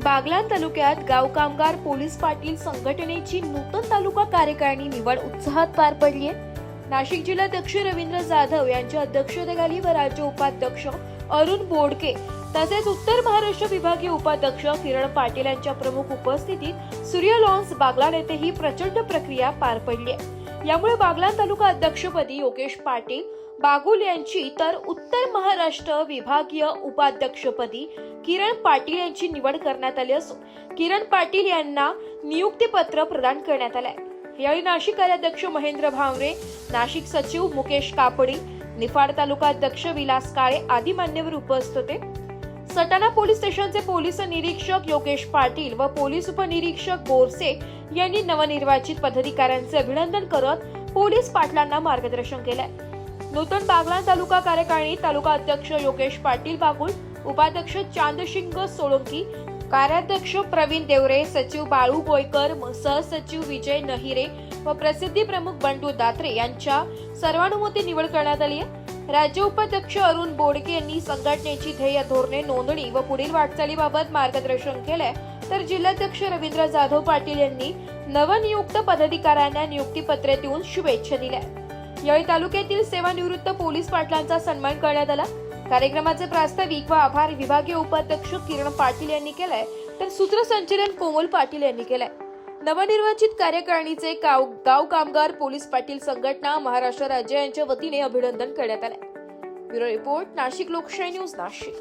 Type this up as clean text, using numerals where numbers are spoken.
बागलाण तालुक्यात गाव कामगार पोलीस पाटील संघटनेची नूतन तालुका कार्यकारिणी निवड उत्साहात पार पडली आहे. नाशिक जिल्हाध्यक्ष रवींद्र जाधव यांच्या अध्यक्षतेखाली व राज्य उपाध्यक्ष अरुण बोडके तसेच उत्तर महाराष्ट्र विभागीय उपाध्यक्ष किरण पाटील यांच्या प्रमुख उपस्थितीत सूर्य लॉन्स बागलाण येथे ही प्रचंड प्रक्रिया पार पडली आहे. यामुळे बागलाण तालुका अध्यक्षपदी योगेश पाटील बागुल यांची तर उत्तर महाराष्ट्र विभागीय उपाध्यक्षपदी किरण पाटील यांची निवड करण्यात आली असून किरण पाटील यांना नियुक्तीपत्र प्रदान करण्यात आले. यावेळी नाशिक कार्याध्यक्ष महेंद्र भावरे, नाशिक सचिव मुकेश कापडी, निफाड तालुका अध्यक्ष विलास काळे आदी मान्यवर उपस्थित होते. सटाणा पोलीस स्टेशनचे पोलीस निरीक्षक योगेश पाटील व पोलीस उपनिरीक्षक बोरसे यांनी नवनिर्वाचित पदाधिकाऱ्यांचे अभिनंदन करत पोलीस पाटलांना मार्गदर्शन केले. नूतन बागलाण तालुका कार्यकारिणी तालुका अध्यक्ष योगेश पाटील बागुल, उपाध्यक्ष चांदशिंग सोळंकी, कार्याध्यक्ष प्रवीण देवरे, सचिव बाळू गोयकर, सहसचिव विजय नहिरे व प्रसिद्धी प्रमुख बंडू दात्रे यांच्या सर्वानुमते निवड करण्यात आली आहे. राज्य उपाध्यक्ष अरुण बोडके यांनी संघटनेची ध्येय धोरणे, नोंदणी व पुढील वाटचालीबाबत मार्गदर्शन केले, तर जिल्हाध्यक्ष रवींद्र जाधव पाटील यांनी नवनियुक्त पदाधिकाऱ्यांना नियुक्तीपत्रे देऊन शुभेच्छा दिल्या. यावेळी तालुक्यातील सेवानिवृत्त पोलीस पाटलांचा सन्मान करण्यात आला. कार्यक्रमाचे प्रास्ताविक व आभार विभागीय उपाध्यक्ष किरण पाटील यांनी केलाय, तर सूत्रसंचालन कोमल पाटील यांनी केलाय. नवनिर्वाचित कार्यकारिणीचे गाव कामगार पोलीस पाटील संघटना महाराष्ट्र राज्य यांच्या वतीने अभिनंदन करण्यात आले. ब्युरो रिपोर्ट, नाशिक लोकशाही न्यूज, नाशिक.